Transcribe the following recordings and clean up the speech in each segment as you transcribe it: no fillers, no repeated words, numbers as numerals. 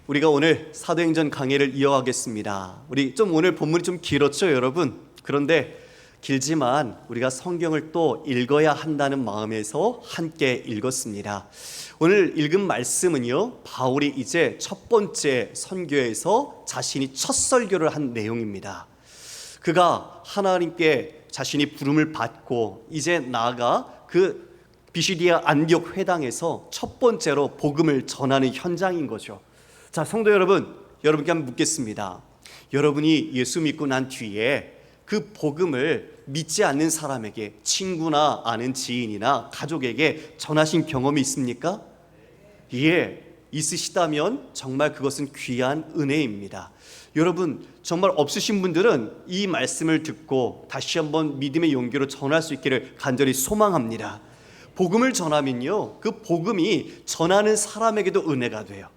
우리가 오늘 사도행전 강해를 이어가겠습니다. 우리 오늘 본문이 좀 길었죠, 여러분? 그런데 길지만 우리가 성경을 또 읽어야 한다는 마음에서 함께 읽었습니다. 오늘 읽은 말씀은요, 바울이 이제 첫 번째 선교에서 자신이 첫 설교를 한 내용입니다. 그가 하나님께 자신이 부름을 받고 이제 나아가 그 비시디아 안디옥 회당에서 첫 번째로 복음을 전하는 현장인 거죠. 자, 성도 여러분, 여러분께 한번 묻겠습니다. 여러분이 예수 믿고 난 뒤에 그 복음을 믿지 않는 사람에게, 친구나 아는 지인이나 가족에게 전하신 경험이 있습니까? 예, 있으시다면 정말 그것은 귀한 은혜입니다. 여러분, 정말 없으신 분들은 이 말씀을 듣고 다시 한번 믿음의 용기로 전할 수 있기를 간절히 소망합니다. 복음을 전하면요, 그 복음이 전하는 사람에게도 은혜가 돼요.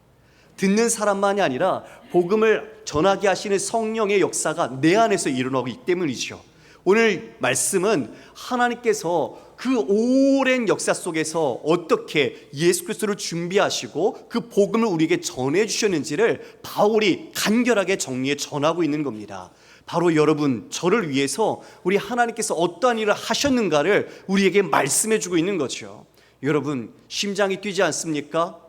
듣는 사람만이 아니라 복음을 전하게 하시는 성령의 역사가 내 안에서 일어나기 때문이죠. 오늘 말씀은 하나님께서 그 오랜 역사 속에서 어떻게 예수 그리스도를 준비하시고 그 복음을 우리에게 전해주셨는지를 바울이 간결하게 정리해 전하고 있는 겁니다. 바로 여러분, 저를 위해서 우리 하나님께서 어떠한 일을 하셨는가를 우리에게 말씀해주고 있는 거죠. 여러분, 심장이 뛰지 않습니까?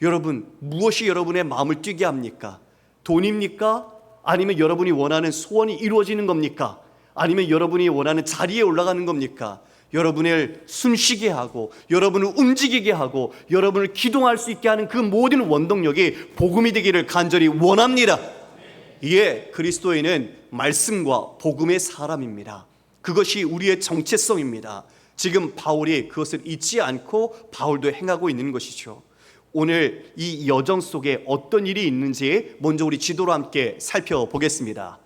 여러분, 무엇이 여러분의 마음을 뛰게 합니까? 돈입니까? 아니면 여러분이 원하는 소원이 이루어지는 겁니까? 아니면 여러분이 원하는 자리에 올라가는 겁니까? 여러분을 숨쉬게 하고 여러분을 움직이게 하고 여러분을 기동할 수 있게 하는 그 모든 원동력이 복음이 되기를 간절히 원합니다. 예, 그리스도인은 말씀과 복음의 사람입니다. 그것이 우리의 정체성입니다. 지금 바울이 그것을 잊지 않고 바울도 행하고 있는 것이죠. 오늘 이 여정 속에 어떤 일이 있는지 먼저 우리 지도로 함께 살펴보겠습니다.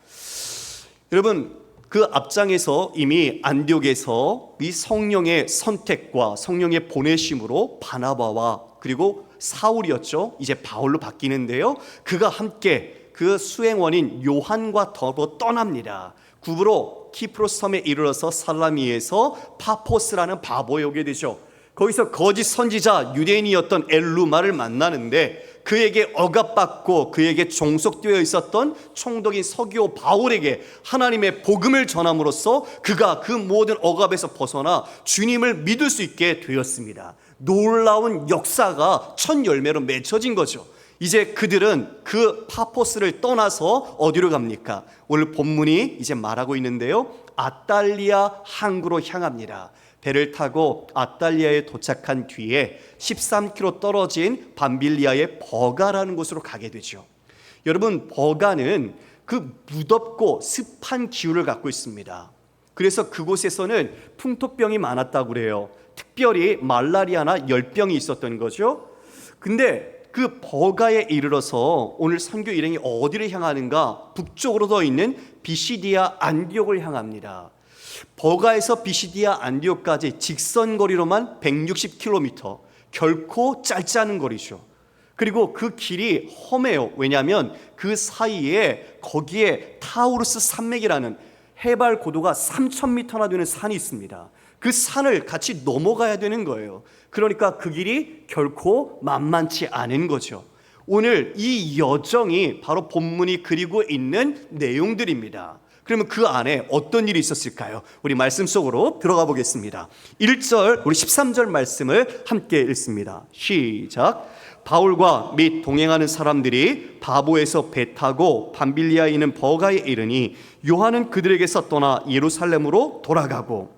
여러분, 그 앞장에서 이미 안디옥에서 이 성령의 선택과 성령의 보내심으로 바나바와 그리고 사울이었죠, 이제 바울로 바뀌는데요, 그가 함께 그 수행원인 요한과 더불어 떠납니다. 굽으로 키프로스 섬에 이르러서 살라미에서 파포스라는 바보에 오게 되죠. 거기서 거짓 선지자 유대인이었던 엘루마를 만나는데 그에게 억압받고 그에게 종속되어 있었던 총독인 서기오 바울에게 하나님의 복음을 전함으로써 그가 그 모든 억압에서 벗어나 주님을 믿을 수 있게 되었습니다. 놀라운 역사가 첫 열매로 맺혀진 거죠. 이제 그들은 그 파포스를 떠나서 어디로 갑니까? 오늘 본문이 이제 말하고 있는데요, 아탈리아 항구로 향합니다. 배를 타고 아탈리아에 도착한 뒤에 13km 떨어진 밤빌리아의 버가라는 곳으로 가게 되죠. 여러분, 버가는 그 무덥고 습한 기후를 갖고 있습니다. 그래서 그곳에서는 풍토병이 많았다고 그래요. 특별히 말라리아나 열병이 있었던 거죠. 근데 그 버가에 이르러서 오늘 선교 일행이 어디를 향하는가? 북쪽으로 더 있는 비시디아 안디옥을 향합니다. 버가에서 비시디아 안디옥까지 직선거리로만 160km, 결코 짧지 않은 거리죠. 그리고 그 길이 험해요. 왜냐하면 그 사이에 거기에 타우루스 산맥이라는 해발 고도가 3000m나 되는 산이 있습니다. 그 산을 같이 넘어가야 되는 거예요. 그러니까 그 길이 결코 만만치 않은 거죠. 오늘 이 여정이 바로 본문이 그리고 있는 내용들입니다. 그러면 그 안에 어떤 일이 있었을까요? 우리 말씀 속으로 들어가 보겠습니다. 1절, 우리 13절 말씀을 함께 읽습니다. 시작. 바울과 및 동행하는 사람들이 바보에서 배 타고 밤빌리아에 있는 버가에 이르니 요한은 그들에게서 떠나 예루살렘으로 돌아가고,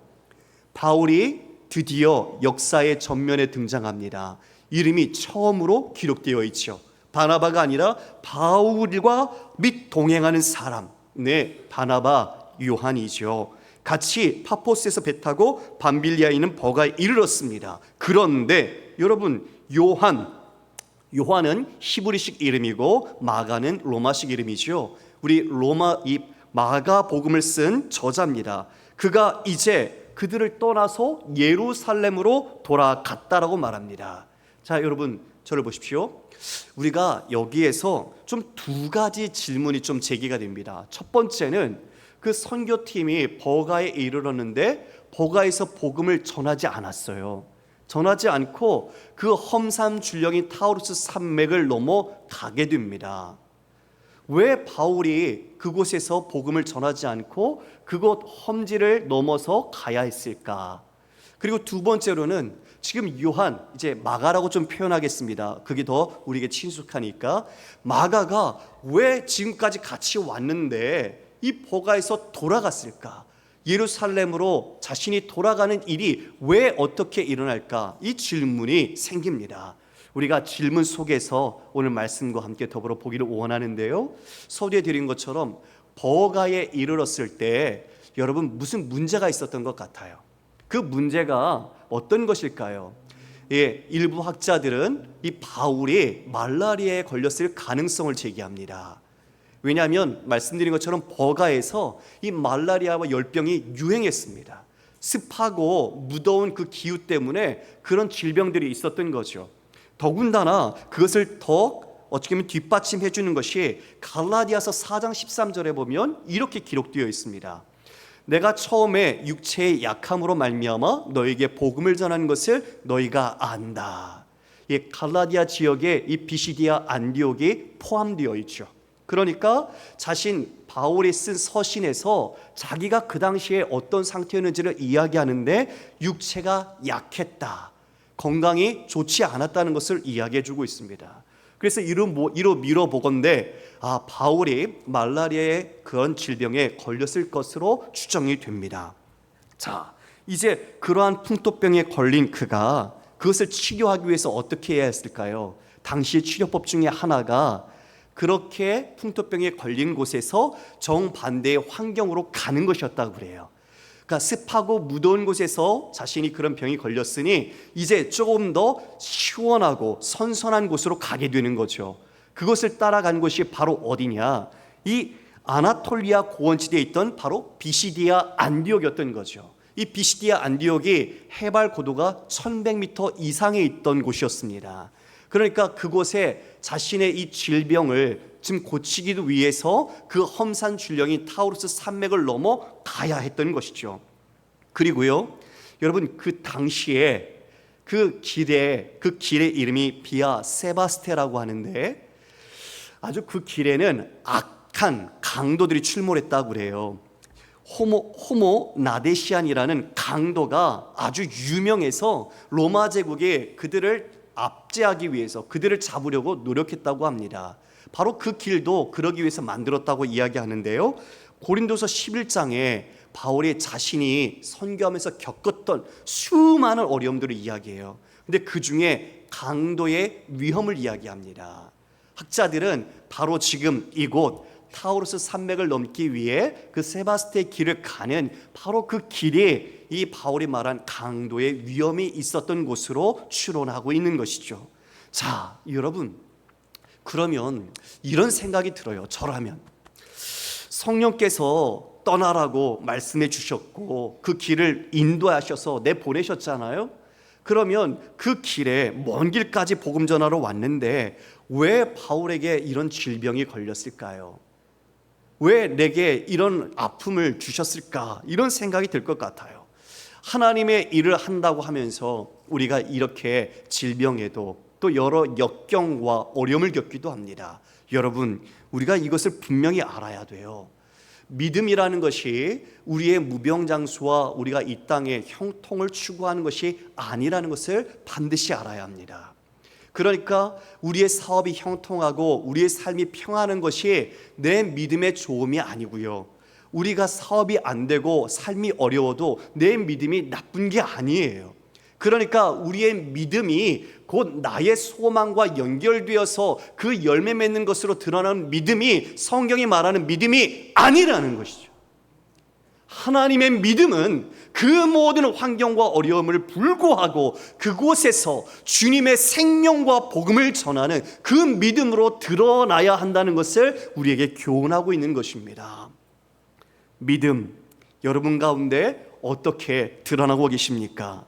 바울이 드디어 역사의 전면에 등장합니다. 이름이 처음으로 기록되어 있죠. 바나바가 아니라 바울과 및 동행하는 사람, 네, 바나바 요한이죠. 같이 파포스에서 배 타고 밤빌리아에 있는 버가에 이르렀습니다. 그런데 여러분, 요한은 히브리식 이름이고 마가는 로마식 이름이죠. 우리 이 마가 복음을 쓴 저자입니다. 그가 이제 그들을 떠나서 예루살렘으로 돌아갔다라고 말합니다. 자, 여러분, 저를 보십시오. 우리가 여기에서 좀 두 가지 질문이 좀 제기가 됩니다. 첫 번째는 그 선교팀이 버가에 이르렀는데 버가에서 복음을 전하지 않았어요. 전하지 않고 그 험산 줄령인 타우루스 산맥을 넘어 가게 됩니다. 왜 바울이 그곳에서 복음을 전하지 않고 그곳 험지를 넘어서 가야 했을까? 그리고 두 번째로는 지금 요한, 이제 마가라고 좀 표현하겠습니다. 그게 더 우리에게 친숙하니까. 마가가 왜 지금까지 같이 왔는데 이 버가에서 돌아갔을까? 예루살렘으로 자신이 돌아가는 일이 왜 어떻게 일어날까? 이 질문이 생깁니다. 우리가 질문 속에서 오늘 말씀과 함께 더불어 보기를 원하는데요, 서두에 드린 것처럼 버가에 이르렀을 때 여러분 무슨 문제가 있었던 것 같아요. 그 문제가 어떤 것일까요? 일부 학자들은 이 바울이 말라리아에 걸렸을 가능성을 제기합니다. 왜냐하면 말씀드린 것처럼 버가에서 이 말라리아와 열병이 유행했습니다. 습하고 무더운 그 기후 때문에 그런 질병들이 있었던 거죠. 더군다나 그것을 더 어떻게 보면 뒷받침해 주는 것이 갈라디아서 4장 13절에 보면 이렇게 기록되어 있습니다. 내가 처음에 육체의 약함으로 말미암아 너에게 복음을 전하는 것을 너희가 안다. 이 갈라디아 지역에 이 비시디아 안디옥이 포함되어 있죠. 그러니까 자신 바울이 쓴 서신에서 자기가 그 당시에 어떤 상태였는지를 이야기하는데 육체가 약했다, 건강이 좋지 않았다는 것을 이야기해 주고 있습니다. 그래서 이로 밀어보건대 바울이 말라리아의 그런 질병에 걸렸을 것으로 추정이 됩니다. 자, 이제 그러한 풍토병에 걸린 그가 그것을 치료하기 위해서 어떻게 해야 했을까요? 당시의 치료법 중에 하나가 그렇게 풍토병에 걸린 곳에서 정반대의 환경으로 가는 것이었다고 그래요. 그러니까 습하고 무더운 곳에서 자신이 그런 병이 걸렸으니 이제 조금 더 시원하고 선선한 곳으로 가게 되는 거죠. 그것을 따라간 곳이 바로 어디냐? 이 아나톨리아 고원지대에 있던 바로 비시디아 안디옥이었던 거죠. 이 비시디아 안디옥이 해발 고도가 1100m 이상에 있던 곳이었습니다. 그러니까 그곳에 자신의 이 질병을 지금 고치기 위해서 그 험산 줄령인 타우루스 산맥을 넘어 가야 했던 것이죠. 그리고요, 여러분 그 당시에 그 길의 이름이 비아 세바스테라고 하는데 아주 그 길에는 악한 강도들이 출몰했다고 그래요. 호모 나데시안이라는 강도가 아주 유명해서 로마 제국이 그들을 압제하기 위해서 그들을 잡으려고 노력했다고 합니다. 바로 그 길도 그러기 위해서 만들었다고 이야기하는데요, 고린도서 11장에 바울이 자신이 선교하면서 겪었던 수많은 어려움들을 이야기해요. 근데 그 중에 강도의 위험을 이야기합니다. 학자들은 바로 지금 이곳 타우루스 산맥을 넘기 위해 그 세바스테의 길을 가는 바로 그 길이 이 바울이 말한 강도의 위험이 있었던 곳으로 추론하고 있는 것이죠. 자, 여러분, 그러면 이런 생각이 들어요. 저라면 성령께서 떠나라고 말씀해 주셨고 그 길을 인도하셔서 내보내셨잖아요. 그러면 그 길에 먼 길까지 복음 전하러 왔는데 왜 바울에게 이런 질병이 걸렸을까요? 왜 내게 이런 아픔을 주셨을까? 이런 생각이 들 것 같아요. 하나님의 일을 한다고 하면서 우리가 이렇게 질병에도 또 여러 역경과 어려움을 겪기도 합니다. 여러분, 우리가 이것을 분명히 알아야 돼요. 믿음이라는 것이 우리의 무병장수와 우리가 이 땅의 형통을 추구하는 것이 아니라는 것을 반드시 알아야 합니다. 그러니까 우리의 사업이 형통하고 우리의 삶이 평안한 것이 내 믿음의 좋음이 아니고요, 우리가 사업이 안 되고 삶이 어려워도 내 믿음이 나쁜 게 아니에요. 그러니까 우리의 믿음이 곧 나의 소망과 연결되어서 그 열매 맺는 것으로 드러나는 믿음이 성경이 말하는 믿음이 아니라는 것이죠. 하나님의 믿음은 그 모든 환경과 어려움을 불구하고 그곳에서 주님의 생명과 복음을 전하는 그 믿음으로 드러나야 한다는 것을 우리에게 교훈하고 있는 것입니다. 믿음, 여러분 가운데 어떻게 드러나고 계십니까?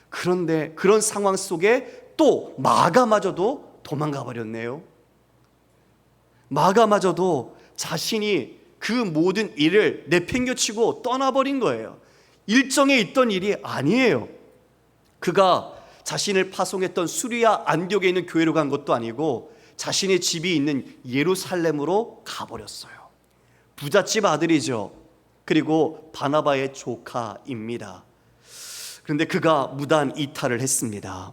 그런데 그런 상황 속에 또 마가마저도 도망가 버렸네요. 마가마저도 자신이 그 모든 일을 내팽겨치고 떠나버린 거예요. 일정에 있던 일이 아니에요. 그가 자신을 파송했던 수리아 안디옥에 있는 교회로 간 것도 아니고 자신의 집이 있는 예루살렘으로 가버렸어요. 부잣집 아들이죠. 그리고 바나바의 조카입니다. 그런데 그가 무단 이탈을 했습니다.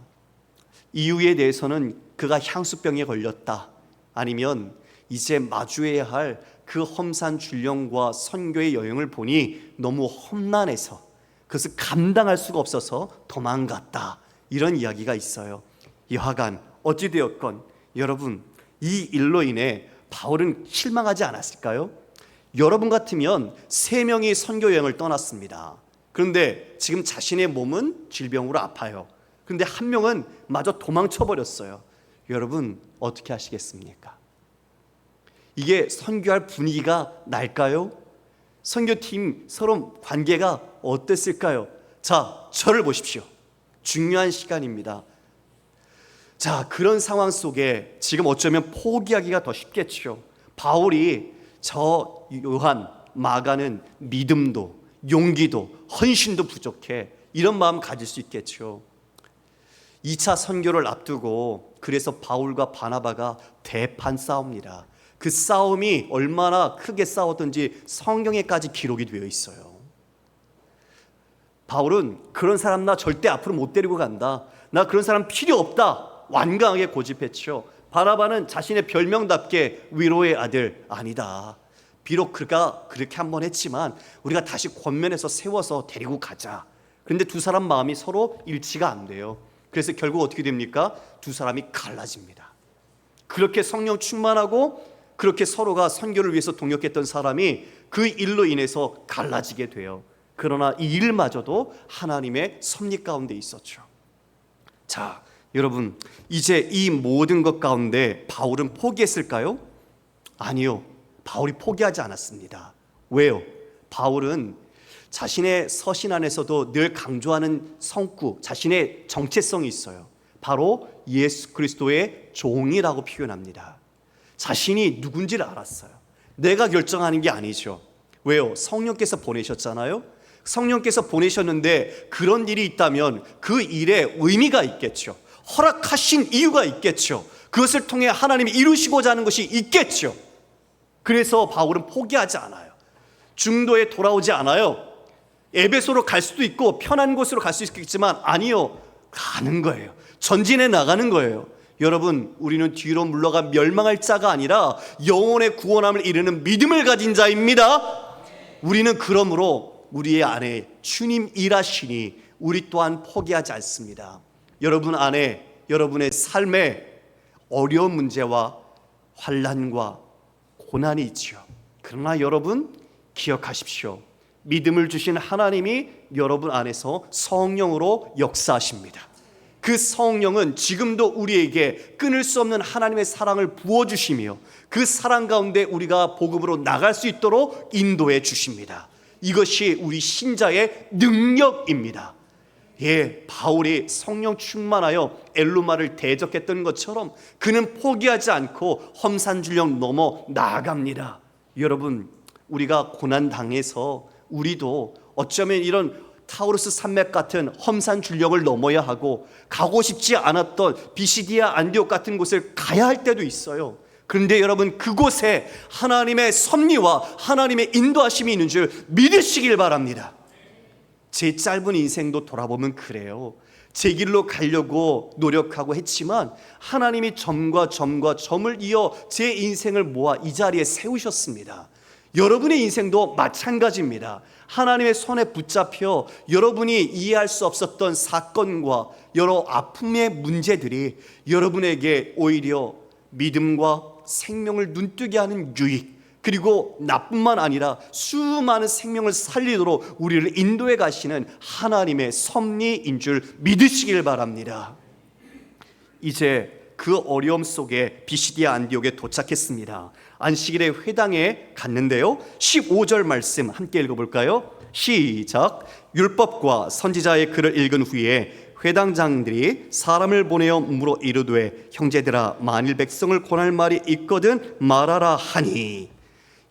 이유에 대해서는 그가 향수병에 걸렸다, 아니면 이제 마주해야 할 그 험산 줄령과 선교의 여행을 보니 너무 험난해서 그것을 감당할 수가 없어서 도망갔다, 이런 이야기가 있어요. 여하간 어찌되었건 여러분, 이 일로 인해 바울은 실망하지 않았을까요? 여러분 같으면 3명이 선교 여행을 떠났습니다. 그런데 지금 자신의 몸은 질병으로 아파요. 그런데 한 명은 마저 도망쳐버렸어요. 여러분 어떻게 하시겠습니까? 이게 선교할 분위기가 날까요? 선교팀 서로 관계가 어땠을까요? 자, 저를 보십시오. 중요한 시간입니다. 자, 그런 상황 속에 지금 어쩌면 포기하기가 더 쉽겠죠. 바울이 저 요한, 마가는 믿음도 용기도 헌신도 부족해, 이런 마음 가질 수 있겠죠. 2차 선교를 앞두고 그래서 바울과 바나바가 대판 싸웁니다. 그 싸움이 얼마나 크게 싸웠던지 성경에까지 기록이 되어 있어요. 바울은 그런 사람 나 절대 앞으로 못 데리고 간다, 나 그런 사람 필요 없다, 완강하게 고집했죠. 바나바는 자신의 별명답게 위로의 아들, 아니다, 비록 그가 그렇게 한번 했지만 우리가 다시 권면해서 세워서 데리고 가자. 그런데 두 사람 마음이 서로 일치가 안 돼요. 그래서 결국 어떻게 됩니까? 두 사람이 갈라집니다. 그렇게 성령 충만하고 그렇게 서로가 선교를 위해서 동역했던 사람이 그 일로 인해서 갈라지게 돼요. 그러나 이 일마저도 하나님의 섭리 가운데 있었죠. 자, 여러분, 이제 이 모든 것 가운데 바울은 포기했을까요? 아니요, 바울이 포기하지 않았습니다. 왜요? 바울은 자신의 서신 안에서도 늘 강조하는 성구, 자신의 정체성이 있어요. 바로 예수 그리스도의 종이라고 표현합니다. 자신이 누군지를 알았어요. 내가 결정하는 게 아니죠. 왜요? 성령께서 보내셨잖아요. 성령께서 보내셨는데 그런 일이 있다면 그 일에 의미가 있겠죠. 허락하신 이유가 있겠죠. 그것을 통해 하나님이 이루시고자 하는 것이 있겠죠. 그래서 바울은 포기하지 않아요. 중도에 돌아오지 않아요. 에베소로 갈 수도 있고 편한 곳으로 갈 수 있겠지만 아니요, 가는 거예요. 전진해 나가는 거예요. 여러분, 우리는 뒤로 물러가 멸망할 자가 아니라 영혼의 구원함을 이루는 믿음을 가진 자입니다. 우리는 그러므로 우리의 안에 주님 일하시니 우리 또한 포기하지 않습니다. 여러분 안에, 여러분의 삶에 어려운 문제와 환난과 고난이 있죠. 그러나 여러분 기억하십시오. 믿음을 주신 하나님이 여러분 안에서 성령으로 역사하십니다. 그 성령은 지금도 우리에게 끊을 수 없는 하나님의 사랑을 부어주시며 그 사랑 가운데 우리가 복음으로 나갈 수 있도록 인도해 주십니다. 이것이 우리 신자의 능력입니다. 예, 바울이 성령 충만하여 엘루마를 대적했던 것처럼 그는 포기하지 않고 험산줄령 넘어 나아갑니다. 여러분, 우리가 고난당해서 우리도 어쩌면 이런 타우루스 산맥 같은 험산 줄령을 넘어야 하고 가고 싶지 않았던 비시디아 안디옥 같은 곳을 가야 할 때도 있어요. 그런데 여러분, 그곳에 하나님의 섭리와 하나님의 인도하심이 있는 줄 믿으시길 바랍니다. 제 짧은 인생도 돌아보면 그래요. 제 길로 가려고 노력하고 했지만 하나님이 점과 점을 이어 제 인생을 모아 이 자리에 세우셨습니다. 여러분의 인생도 마찬가지입니다. 하나님의 손에 붙잡혀 여러분이 이해할 수 없었던 사건과 여러 아픔의 문제들이 여러분에게 오히려 믿음과 생명을 눈뜨게 하는 유익, 그리고 나뿐만 아니라 수많은 생명을 살리도록 우리를 인도해 가시는 하나님의 섭리인 줄 믿으시길 바랍니다. 이제 그 어려움 속에 비시디아 안디옥에 도착했습니다. 안식일에 회당에 갔는데요, 15절 말씀 함께 읽어볼까요? 시작. 율법과 선지자의 글을 읽은 후에 회당장들이 사람을 보내어 물어 이르되 형제들아, 만일 백성을 권할 말이 있거든 말하라 하니.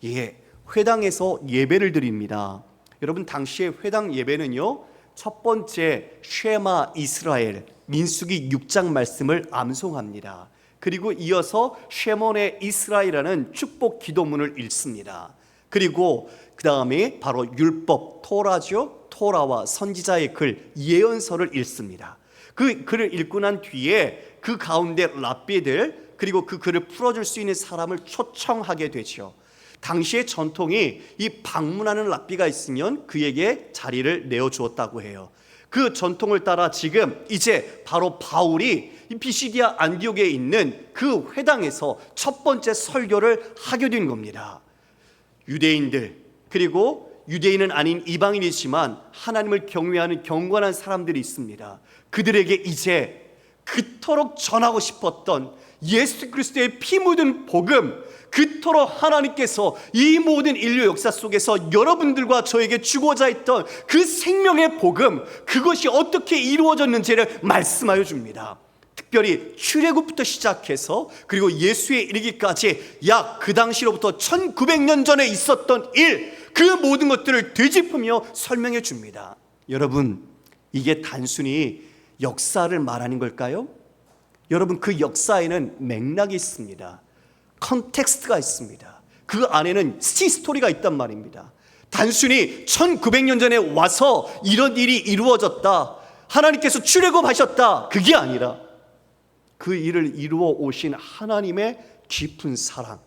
예, 회당에서 예배를 드립니다. 여러분, 당시에 회당 예배는요, 첫 번째 쉐마 이스라엘 민수기 6장 말씀을 암송합니다. 그리고 이어서 쉐몬의 이스라엘이라는 축복 기도문을 읽습니다. 그리고 그 다음에 바로 율법 토라죠. 토라와 선지자의 글 예언서를 읽습니다. 그 글을 읽고 난 뒤에 그 가운데 랍비들 그리고 그 글을 풀어줄 수 있는 사람을 초청하게 되죠. 당시의 전통이 이 방문하는 랍비가 있으면 그에게 자리를 내어주었다고 해요. 그 전통을 따라 지금 이제 바로 바울이 이 피시디아 안디옥에 있는 그 회당에서 첫 번째 설교를 하게 된 겁니다. 유대인들 그리고 유대인은 아닌 이방인이지만 하나님을 경외하는 경건한 사람들이 있습니다. 그들에게 이제 그토록 전하고 싶었던 예수 그리스도의 피 묻은 복음, 그토록 하나님께서 이 모든 인류 역사 속에서 여러분들과 저에게 주고자 했던 그 생명의 복음, 그것이 어떻게 이루어졌는지를 말씀하여 줍니다. 특별히 출애굽부터 시작해서 그리고 예수에 이르기까지 약 그 당시로부터 1900년 전에 있었던 일, 그 모든 것들을 되짚으며 설명해 줍니다. 여러분, 이게 단순히 역사를 말하는 걸까요? 여러분, 그 역사에는 맥락이 있습니다. 컨텍스트가 있습니다. 그 안에는 스토리가 있단 말입니다. 단순히 1900년 전에 와서 이런 일이 이루어졌다, 하나님께서 출애굽하셨다, 그게 아니라 그 일을 이루어 오신 하나님의 깊은 사랑,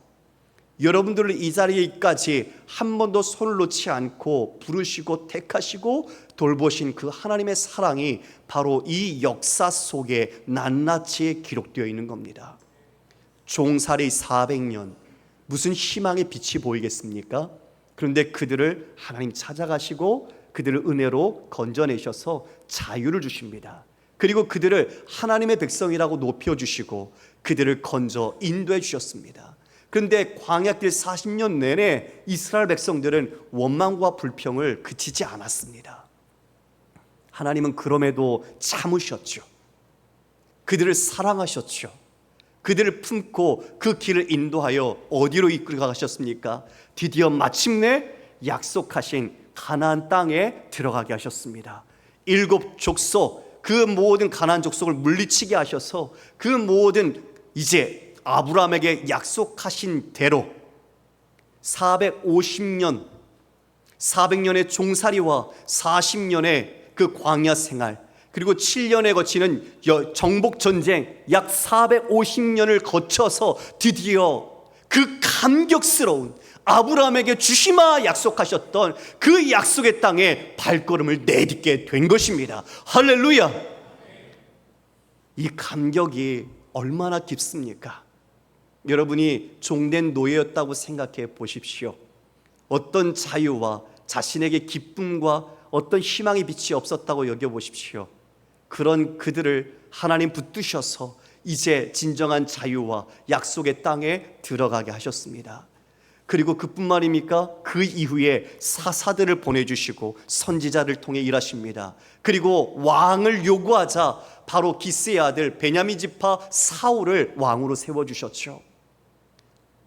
여러분들을 이 자리에까지 한 번도 손을 놓지 않고 부르시고 택하시고 돌보신 그 하나님의 사랑이 바로 이 역사 속에 낱낱이 기록되어 있는 겁니다. 종살이 400년, 무슨 희망의 빛이 보이겠습니까? 그런데 그들을 하나님 찾아가시고 그들을 은혜로 건져내셔서 자유를 주십니다. 그리고 그들을 하나님의 백성이라고 높여주시고 그들을 건져 인도해 주셨습니다. 그런데 광야길 40년 내내 이스라엘 백성들은 원망과 불평을 그치지 않았습니다. 하나님은 그럼에도 참으셨죠. 그들을 사랑하셨죠. 그들을 품고 그 길을 인도하여 어디로 이끌어 가셨습니까? 드디어 마침내 약속하신 가나안 땅에 들어가게 하셨습니다. 7 족속, 그 모든 가나안 족속을 물리치게 하셔서 그 모든 이제 아브라함에게 약속하신 대로 400년의 종살이와 40년의 그 광야 생활, 그리고 7년에 거치는 정복 전쟁, 약 450년을 거쳐서 드디어 그 감격스러운 아브라함에게 주시마 약속하셨던 그 약속의 땅에 발걸음을 내딛게 된 것입니다. 할렐루야! 이 감격이 얼마나 깊습니까? 여러분이 종된 노예였다고 생각해 보십시오. 어떤 자유와 자신에게 기쁨과 어떤 희망의 빛이 없었다고 여겨보십시오. 그런 그들을 하나님 붙드셔서 이제 진정한 자유와 약속의 땅에 들어가게 하셨습니다. 그리고 그뿐만입니까? 그 이후에 사사들을 보내주시고 선지자를 통해 일하십니다. 그리고 왕을 요구하자 바로 기스의 아들 베냐민 지파 사울을 왕으로 세워주셨죠.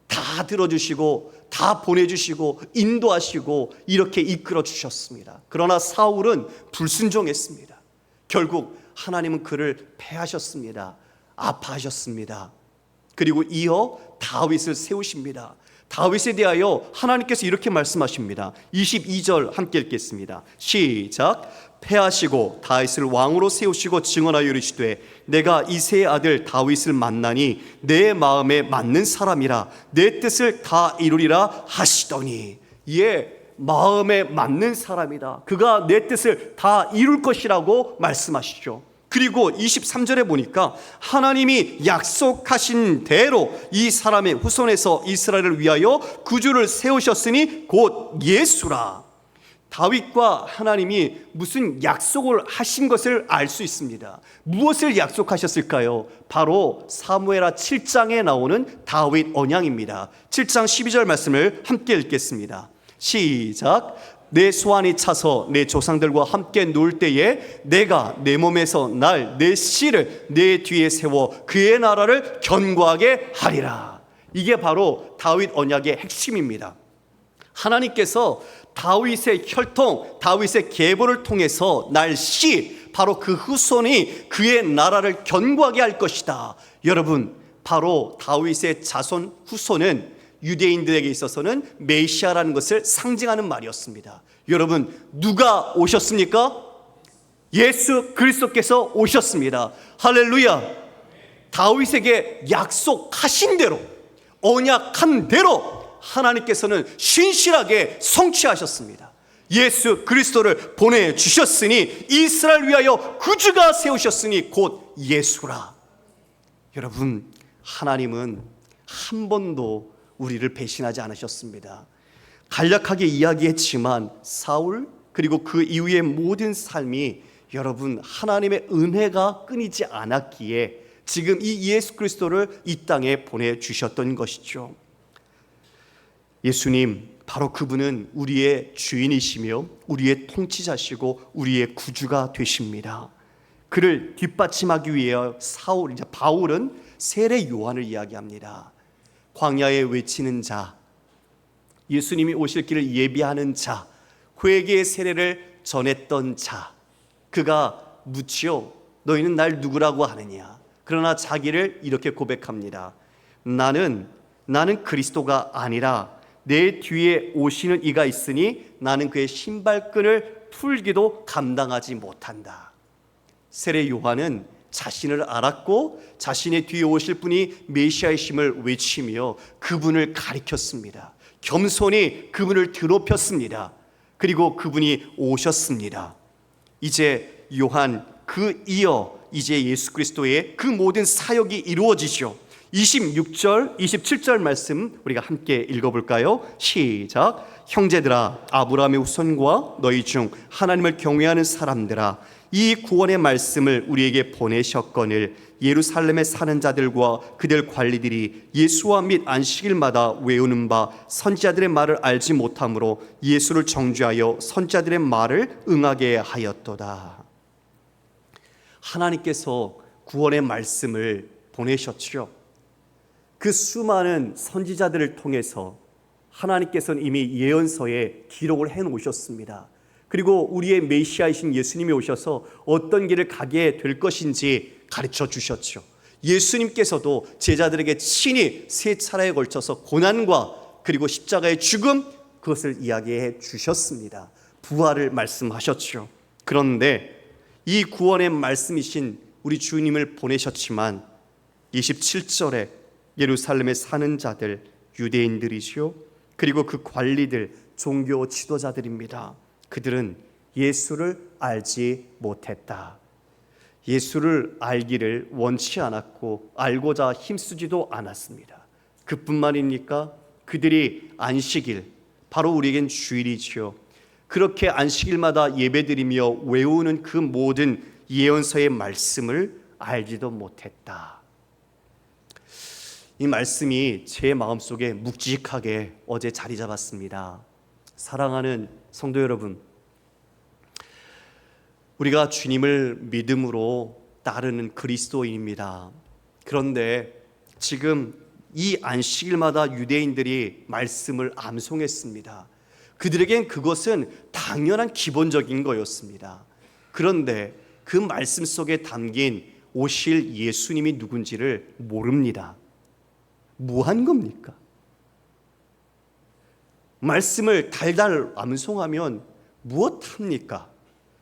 다 들어주시고 다 보내주시고 인도하시고 이렇게 이끌어 주셨습니다. 그러나 사울은 불순종했습니다. 결국 하나님은 그를 패하셨습니다. 아파하셨습니다. 그리고 이어 다윗을 세우십니다. 다윗에 대하여 하나님께서 이렇게 말씀하십니다. 22절 함께 읽겠습니다. 시작. 패하시고 다윗을 왕으로 세우시고 증언하여 이르시되 내가 이새의 아들 다윗을 만나니 내 마음에 맞는 사람이라 내 뜻을 다 이루리라 하시더니, 마음에 맞는 사람이다, 그가 내 뜻을 다 이룰 것이라고 말씀하시죠. 그리고 23절에 보니까 하나님이 약속하신 대로 이 사람의 후손에서 이스라엘을 위하여 구주를 세우셨으니 곧 예수라. 다윗과 하나님이 무슨 약속을 하신 것을 알 수 있습니다. 무엇을 약속하셨을까요? 바로 사무엘하 7장에 나오는 다윗 언약입니다. 7장 12절 말씀을 함께 읽겠습니다. 시작. 내 소환이 차서 내 조상들과 함께 놀 때에 내가 내 몸에서 날 내 씨를 내 뒤에 세워 그의 나라를 견고하게 하리라. 이게 바로 다윗 언약의 핵심입니다. 하나님께서 다윗의 혈통, 다윗의 계보를 통해서 날 씨, 바로 그 후손이 그의 나라를 견고하게 할 것이다. 여러분, 바로 다윗의 자손 후손은 유대인들에게 있어서는 메시아라는 것을 상징하는 말이었습니다. 여러분, 누가 오셨습니까? 예수 그리스도께서 오셨습니다. 할렐루야. 다윗에게 약속하신 대로, 언약한 대로 하나님께서는 신실하게 성취하셨습니다. 예수 그리스도를 보내주셨으니 이스라엘 위하여 구주가 세우셨으니 곧 예수라. 여러분, 하나님은 한 번도 우리를 배신하지 않으셨습니다. 간략하게 이야기했지만 사울 그리고 그 이후의 모든 삶이 여러분 하나님의 은혜가 끊이지 않았기에 지금 이 예수 그리스도를 이 땅에 보내주셨던 것이죠. 예수님, 바로 그분은 우리의 주인이시며 우리의 통치자시고 우리의 구주가 되십니다. 그를 뒷받침하기 위해 바울은 세례 요한을 이야기합니다. 광야에 외치는 자, 예수님이 오실 길을 예비하는 자, 회개의 세례를 전했던 자, 그가 묻지요, 너희는 날 누구라고 하느냐? 그러나 자기를 이렇게 고백합니다. 나는 그리스도가 아니라 내 뒤에 오시는 이가 있으니 나는 그의 신발끈을 풀기도 감당하지 못한다. 세례 요한은 자신을 알았고 자신의 뒤에 오실 분이 메시아이심을 외치며 그분을 가리켰습니다. 겸손히 그분을 드높였습니다. 그리고 그분이 오셨습니다. 이제 요한 이어 이제 예수 그리스도의 그 모든 사역이 이루어지죠. 26절, 27절 말씀 우리가 함께 읽어볼까요? 시작. 형제들아, 아브라함의 후손과 너희 중 하나님을 경외하는 사람들아, 이 구원의 말씀을 우리에게 보내셨거늘 예루살렘에 사는 자들과 그들 관리들이 예수와 및 안식일마다 외우는 바 선지자들의 말을 알지 못하므로 예수를 정죄하여 선지자들의 말을 응하게 하였도다. 하나님께서 구원의 말씀을 보내셨죠. 그 수많은 선지자들을 통해서 하나님께서는 이미 예언서에 기록을 해놓으셨습니다. 그리고 우리의 메시아이신 예수님이 오셔서 어떤 길을 가게 될 것인지 가르쳐 주셨죠. 예수님께서도 제자들에게 친히 3차례에 걸쳐서 고난과 그리고 십자가의 죽음, 그것을 이야기해 주셨습니다. 부활을 말씀하셨죠. 그런데 이 구원의 말씀이신 우리 주님을 보내셨지만 27절에 예루살렘에 사는 자들, 유대인들이시요 그리고 그 관리들, 종교 지도자들입니다. 그들은 예수를 알지 못했다. 예수를 알기를 원치 않았고 알고자 힘쓰지도 않았습니다. 그뿐만입니까? 그들이 안식일, 바로 우리에겐 주일이지요. 그렇게 안식일마다 예배드리며 외우는 그 모든 예언서의 말씀을 알지도 못했다. 이 말씀이 제 마음속에 묵직하게 어제 자리 잡았습니다. 사랑하는 성도 여러분, 우리가 주님을 믿음으로 따르는 그리스도인입니다. 그런데 지금 이 안식일마다 유대인들이 말씀을 암송했습니다. 그들에겐 그것은 당연한 기본적인 거였습니다. 그런데 그 말씀 속에 담긴 오실 예수님이 누군지를 모릅니다. 뭐 한 겁니까? 말씀을 달달 암송하면 무엇합니까?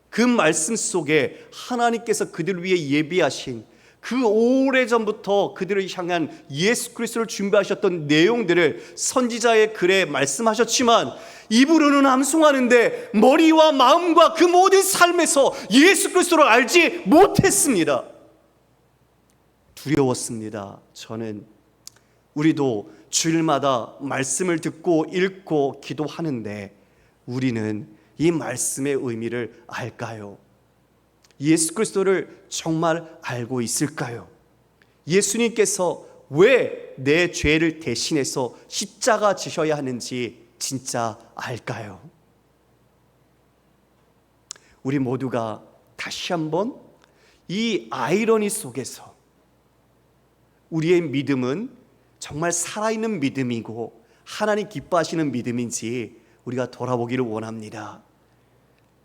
그 말씀 속에 하나님께서 그들을 위해 예비하신 그 오래전부터 그들을 향한 예수 그리스도를 준비하셨던 내용들을 선지자의 글에 말씀하셨지만 입으로는 암송하는데 머리와 마음과 그 모든 삶에서 예수 그리스도를 알지 못했습니다. 두려웠습니다. 저는 우리도 주일마다 말씀을 듣고 읽고 기도하는데 우리는 이 말씀의 의미를 알까요? 예수 그리스도를 정말 알고 있을까요? 예수님께서 왜 내 죄를 대신해서 십자가 지셔야 하는지 진짜 알까요? 우리 모두가 다시 한번 이 아이러니 속에서 우리의 믿음은 정말 살아있는 믿음이고 하나님 기뻐하시는 믿음인지 우리가 돌아보기를 원합니다.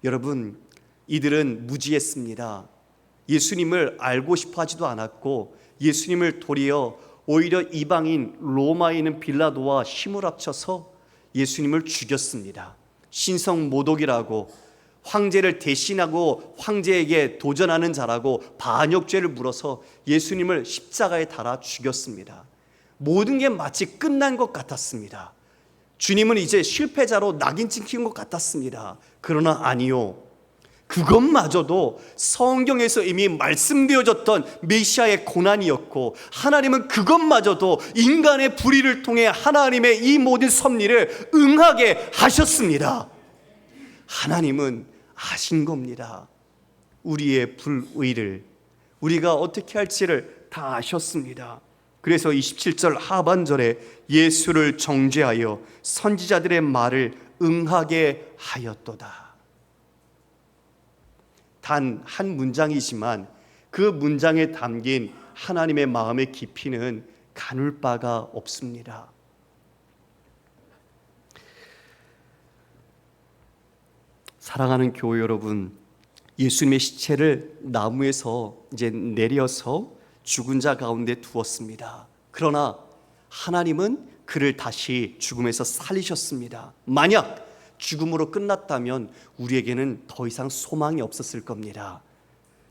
여러분, 이들은 무지했습니다. 예수님을 알고 싶어 하지도 않았고 예수님을 도리어 오히려 이방인 로마에 있는 빌라도와 힘을 합쳐서 예수님을 죽였습니다. 신성 모독이라고, 황제를 대신하고 황제에게 도전하는 자라고 반역죄를 물어서 예수님을 십자가에 달아 죽였습니다. 모든 게 마치 끝난 것 같았습니다. 주님은 이제 실패자로 낙인 찍힌 것 같았습니다. 그러나 아니요, 그것마저도 성경에서 이미 말씀되어졌던 메시아의 고난이었고, 하나님은 그것마저도 인간의 불의를 통해 하나님의 이 모든 섭리를 응하게 하셨습니다. 하나님은 아신 겁니다. 우리의 불의를, 우리가 어떻게 할지를 다 아셨습니다. 그래서 27절 하반절에 예수를 정죄하여 선지자들의 말을 응하게 하였도다. 단 한 문장이지만 그 문장에 담긴 하나님의 마음의 깊이는 가눌 바가 없습니다. 사랑하는 교회 여러분, 예수님의 시체를 나무에서 이제 내려서 죽은 자 가운데 두었습니다. 그러나 하나님은 그를 다시 죽음에서 살리셨습니다. 만약 죽음으로 끝났다면 우리에게는 더 이상 소망이 없었을 겁니다.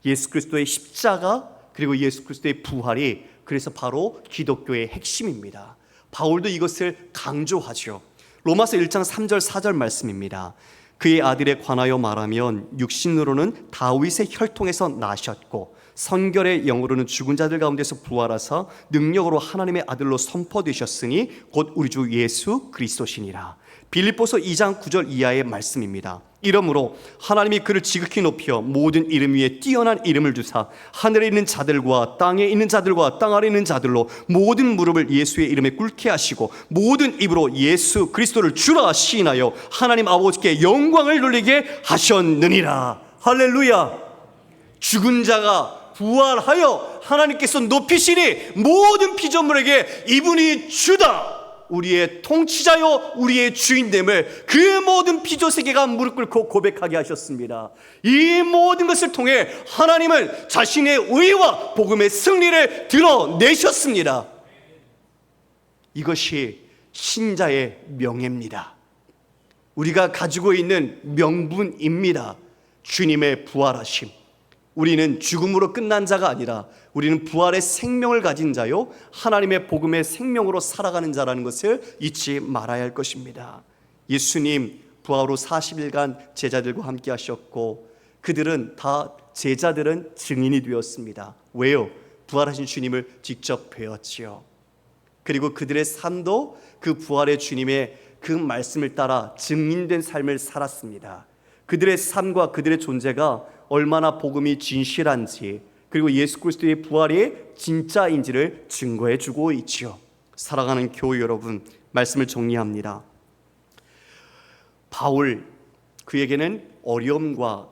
예수 그리스도의 십자가 그리고 예수 그리스도의 부활이 그래서 바로 기독교의 핵심입니다. 바울도 이것을 강조하죠. 로마서 1장 3절 4절 말씀입니다. 그의 아들에 관하여 말하면 육신으로는 다윗의 혈통에서 나셨고 성결의 영으로는 죽은 자들 가운데서 부활하사 능력으로 하나님의 아들로 선포되셨으니 곧 우리 주 예수 그리스도시니라. 빌립보서 2장 9절 이하의 말씀입니다. 이러므로 하나님이 그를 지극히 높여 모든 이름 위에 뛰어난 이름을 주사 하늘에 있는 자들과 땅에 있는 자들과 땅 아래 있는 자들로 모든 무릎을 예수의 이름에 꿇게 하시고 모든 입으로 예수 그리스도를 주라 시인하여 하나님 아버지께 영광을 돌리게 하셨느니라. 할렐루야. 죽은 자가 부활하여 하나님께서 높이시니 모든 피조물에게 이분이 주다, 우리의 통치자요 우리의 주인됨을 그 모든 피조세계가 무릎 꿇고 고백하게 하셨습니다. 이 모든 것을 통해 하나님은 자신의 의와 복음의 승리를 드러내셨습니다. 이것이 신자의 명예입니다. 우리가 가지고 있는 명분입니다. 주님의 부활하심. 우리는 죽음으로 끝난 자가 아니라 우리는 부활의 생명을 가진 자요 하나님의 복음의 생명으로 살아가는 자라는 것을 잊지 말아야 할 것입니다. 예수님 부활 후 40일간 제자들과 함께 하셨고 그들은 다 제자들은 증인이 되었습니다. 왜요? 부활하신 주님을 직접 뵈었지요. 그리고 그들의 삶도 그 부활의 주님의 그 말씀을 따라 증인된 삶을 살았습니다. 그들의 삶과 그들의 존재가 얼마나 복음이 진실한지 그리고 예수 그리스도의 부활이 진짜인지를 증거해 주고 있지요. 사랑하는 교회 여러분, 말씀을 정리합니다. 바울, 그에게는 어려움과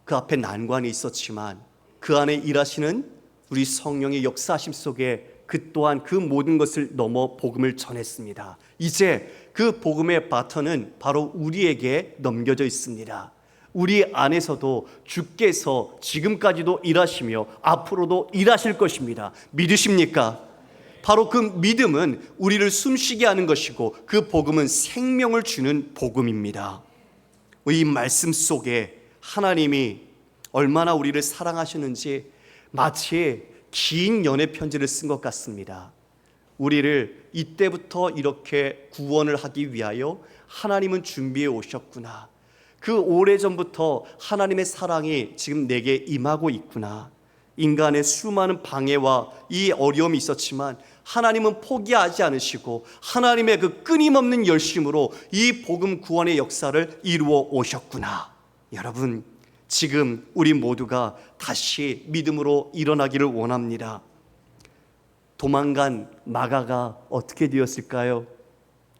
그 앞에 난관이 있었지만 그 안에 일하시는 우리 성령의 역사하심 속에 그 또한 그 모든 것을 넘어 복음을 전했습니다. 이제 그 복음의 바턴은 바로 우리에게 넘겨져 있습니다. 우리 안에서도 주께서 지금까지도 일하시며 앞으로도 일하실 것입니다. 믿으십니까? 바로 그 믿음은 우리를 숨쉬게 하는 것이고 그 복음은 생명을 주는 복음입니다. 이 말씀 속에 하나님이 얼마나 우리를 사랑하시는지 마치 긴 연애 편지를 쓴 것 같습니다. 우리를 이때부터 이렇게 구원을 하기 위하여 하나님은 준비해 오셨구나. 그 오래전부터 하나님의 사랑이 지금 내게 임하고 있구나. 인간의 수많은 방해와 이 어려움이 있었지만 하나님은 포기하지 않으시고 하나님의 그 끊임없는 열심으로 이 복음 구원의 역사를 이루어 오셨구나. 여러분, 지금 우리 모두가 다시 믿음으로 일어나기를 원합니다. 도망간 마가가 어떻게 되었을까요?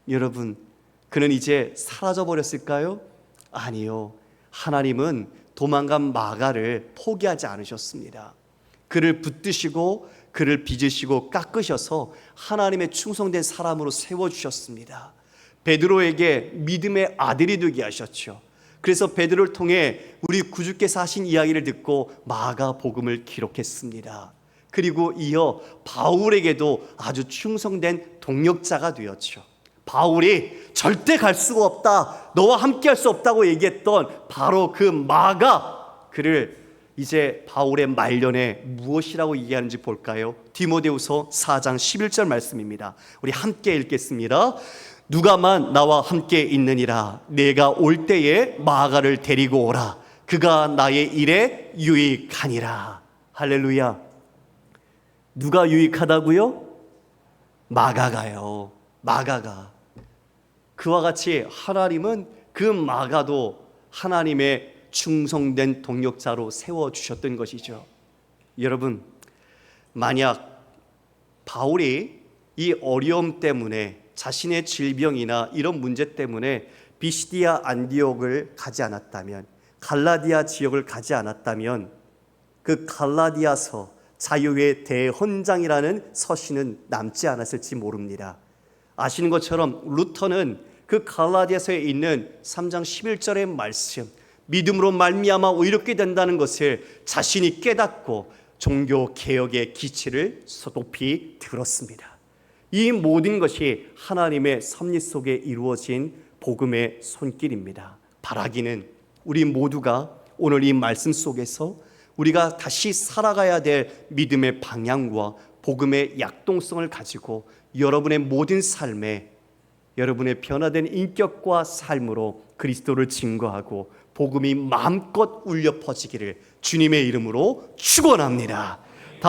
여러분, 그는 이제 사라져 버렸을까요? 아니요. 하나님은 도망간 마가를 포기하지 않으셨습니다. 그를 붙드시고 그를 빚으시고 깎으셔서 하나님의 충성된 사람으로 세워주셨습니다. 베드로에게 믿음의 아들이 되게 하셨죠. 그래서 베드로를 통해 우리 구주께서 하신 이야기를 듣고 마가복음을 기록했습니다. 그리고 이어 바울에게도 아주 충성된 동역자가 되었죠. 바울이 절대 갈 수가 없다, 너와 함께 할 수 없다고 얘기했던 바로 그 마가 그를 이제 바울의 말년에 무엇이라고 얘기하는지 볼까요? 디모데후서 4장 11절 말씀입니다. 우리 함께 읽겠습니다. 누가만 나와 함께 있느니라. 내가 올 때에 마가를 데리고 오라. 그가 나의 일에 유익하니라. 할렐루야. 누가 유익하다고요? 마가가요. 마가가. 그와 같이 하나님은 그 마가도 하나님의 충성된 동역자로 세워주셨던 것이죠. 여러분, 만약 바울이 이 어려움 때문에, 자신의 질병이나 이런 문제 때문에 비시디아 안디옥을 가지 않았다면, 갈라디아 지역을 가지 않았다면 그 갈라디아서, 자유의 대헌장이라는 서신은 남지 않았을지 모릅니다. 아시는 것처럼 루터는 그 갈라디아서에 있는 3장 11절의 말씀, 믿음으로 말미암아 의롭게 된다는 것을 자신이 깨닫고 종교 개혁의 기치를 높이 들었습니다. 이 모든 것이 하나님의 섭리 속에 이루어진 복음의 손길입니다. 바라기는 우리 모두가 오늘 이 말씀 속에서 우리가 다시 살아가야 될 믿음의 방향과 복음의 약동성을 가지고 여러분의 모든 삶에, 여러분의 변화된 인격과 삶으로 그리스도를 증거하고 복음이 마음껏 울려 퍼지기를 주님의 이름으로 축원합니다.